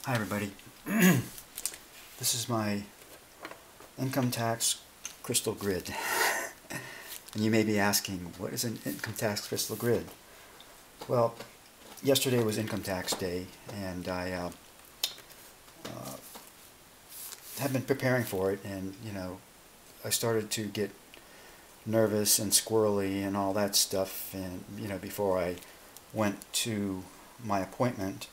Hi everybody. This is my income tax crystal grid. And you may be asking, what is an income tax crystal grid? Well, yesterday was income tax day, and I have been preparing for it, and I started to get nervous and squirrely and all that stuff, and before I went to my appointment.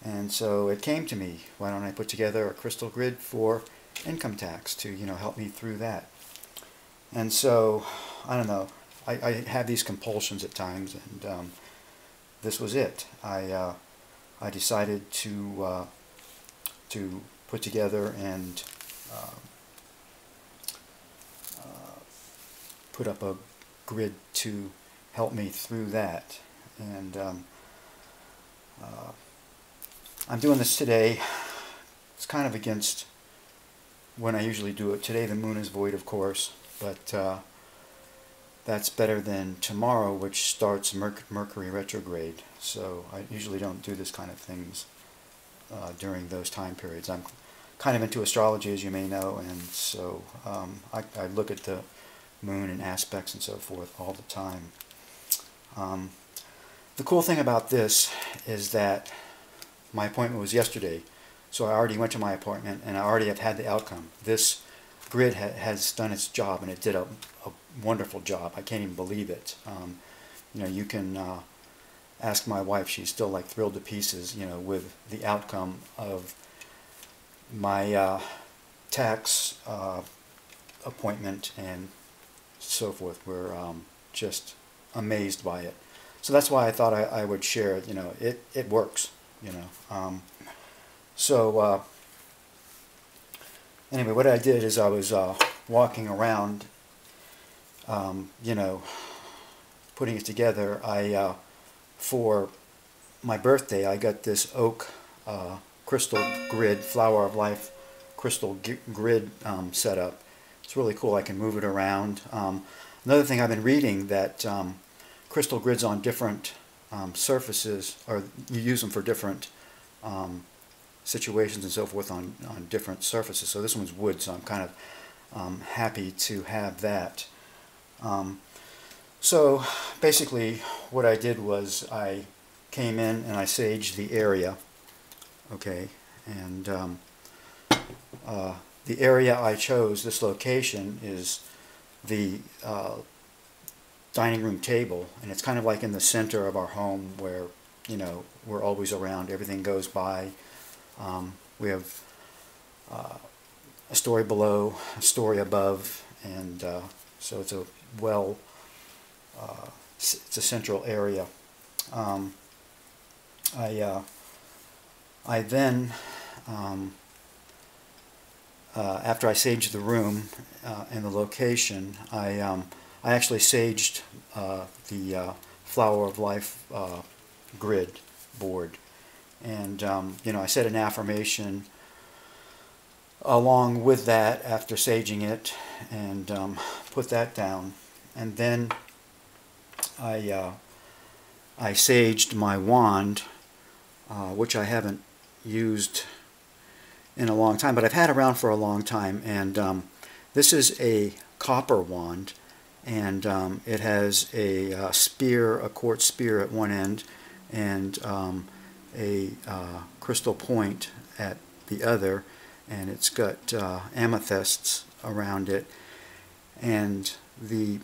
And so it came to me, why don't I put together a crystal grid for income tax to, help me through that. And so, I don't know, I have these compulsions at times, and this was it. I decided to put together and put up a grid to help me through that. And I'm doing this today. It's kind of against when I usually do it. Today the moon is void, of course, but that's better than tomorrow, which starts Mercury retrograde. So I usually don't do this kind of things during those time periods. I'm kind of into astrology, as you may know, and so I look at the moon and aspects and so forth all the time. The cool thing about this is that my appointment was yesterday, so I already went to my appointment and I already have had the outcome. This grid has done its job, and it did a wonderful job. I can't even believe it. You can ask my wife; she's still like thrilled to pieces, with the outcome of my tax appointment and so forth. We're just amazed by it. So that's why I thought I would share it. It works. So anyway, what I did is I was walking around, putting it together. For my birthday, I got this oak crystal grid, Flower of Life crystal grid set up. It's really cool. I can move it around. Another thing I've been reading that crystal grids on different surfaces, or you use them for different situations and so forth on different surfaces. So this one's wood, so I'm kind of happy to have that. So basically what I did was I came in and I saged the area, okay, and the area I chose, this location, is the dining room table, and it's kind of like in the center of our home where we're always around, everything goes by. We have a story below, a story above, and so it's a it's a central area. I then after I saged the room and the location, I actually saged the Flower of Life grid board, and I said an affirmation along with that after saging it, and put that down, and then I saged my wand, which I haven't used in a long time, but I've had around for a long time, and this is a copper wand, and it has a spear, a quartz spear at one end, and a crystal point at the other, and it's got amethysts around it. And the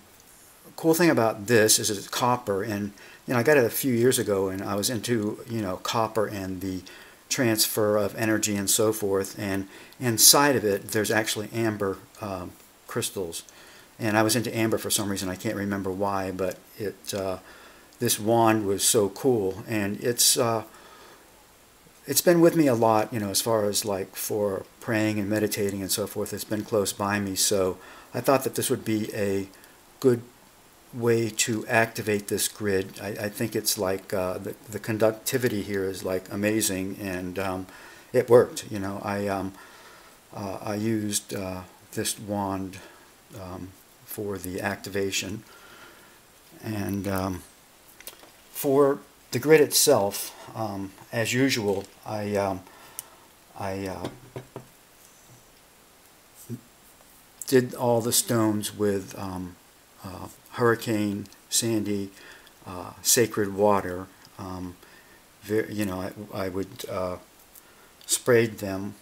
cool thing about this is it's copper, and I got it a few years ago, and I was into copper and the transfer of energy and so forth, and inside of it there's actually amber crystals, and I was into amber for some reason. I can't remember why, but this wand was so cool, and it's been with me a lot, as far as like for praying and meditating and so forth. It's been close by me, so I thought that this would be a good way to activate this grid. I think it's like the conductivity here is like amazing, and it worked. I used this wand for the activation, and for the grid itself, as usual, I I did all the stones with Hurricane Sandy sacred water. You know, I would sprayed them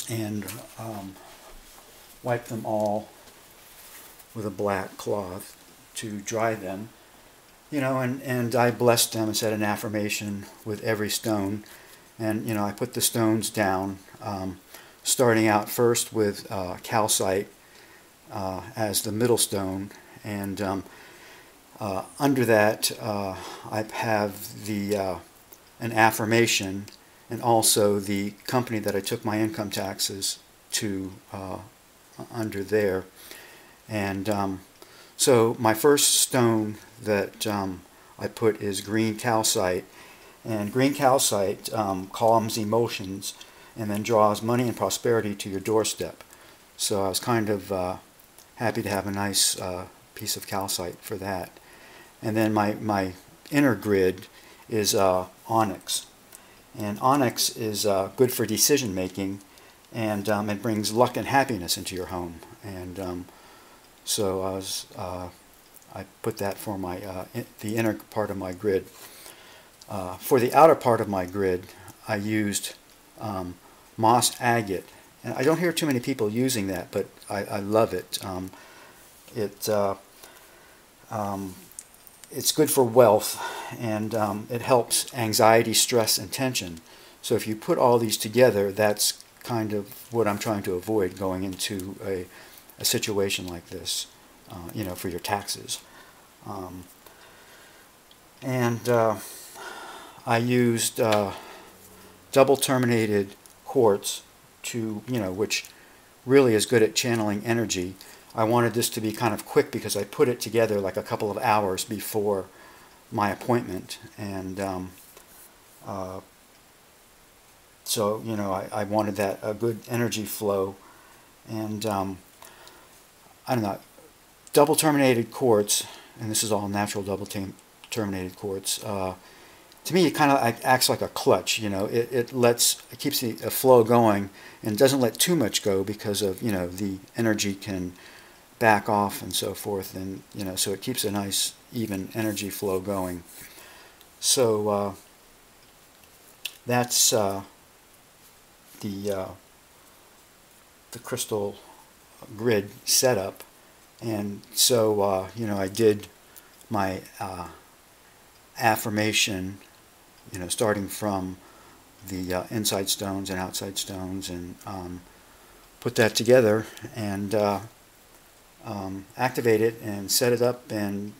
and wipe them all with a black cloth to dry them. You know, and I blessed them and said an affirmation with every stone. And, you know, I put the stones down, starting out first with calcite as the middle stone. And under that, I have an affirmation, and also the company that I took my income taxes to under there. And so my first stone that I put is green calcite. And green calcite calms emotions and then draws money and prosperity to your doorstep. So I was kind of happy to have a nice piece of calcite for that. And then my inner grid is onyx. And onyx is good for decision making, and it brings luck and happiness into your home. And so I put that for the inner part of my grid. For the outer part of my grid, I used moss agate. And I don't hear too many people using that, but I love it. It's good for wealth, and it helps anxiety, stress, and tension. So if you put all these together, that's kind of what I'm trying to avoid going into a situation like this, you know, for your taxes. I used double terminated quartz to, you know, which really is good at channeling energy. I wanted this to be kind of quick because I put it together like a couple of hours before my appointment, and so, you know, I wanted a good energy flow. And I don't know, double terminated quartz, and this is all natural double terminated quartz. To me, it kind of acts like a clutch. You know, it keeps the flow going and doesn't let too much go, because of, you know, the energy can back off and so forth, and, you know, so it keeps a nice even energy flow going. So that's the crystal grid setup. And so you know, I did my affirmation, you know, starting from the inside stones and outside stones, and put that together and activate it and set it up, and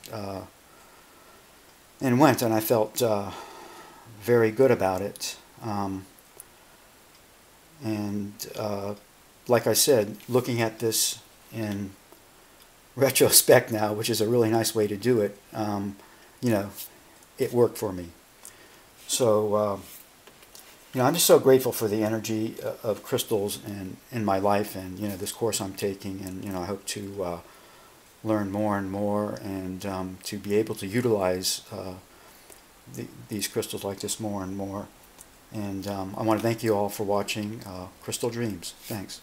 went, and I felt very good about it. Like I said, looking at this in retrospect now, which is a really nice way to do it, you know, it worked for me. So you know, I'm just so grateful for the energy of crystals in my life, and, you know, this course I'm taking, and, you know, I hope to learn more and more, and to be able to utilize these crystals like this more and more. And I want to thank you all for watching Crystal Dreams. Thanks.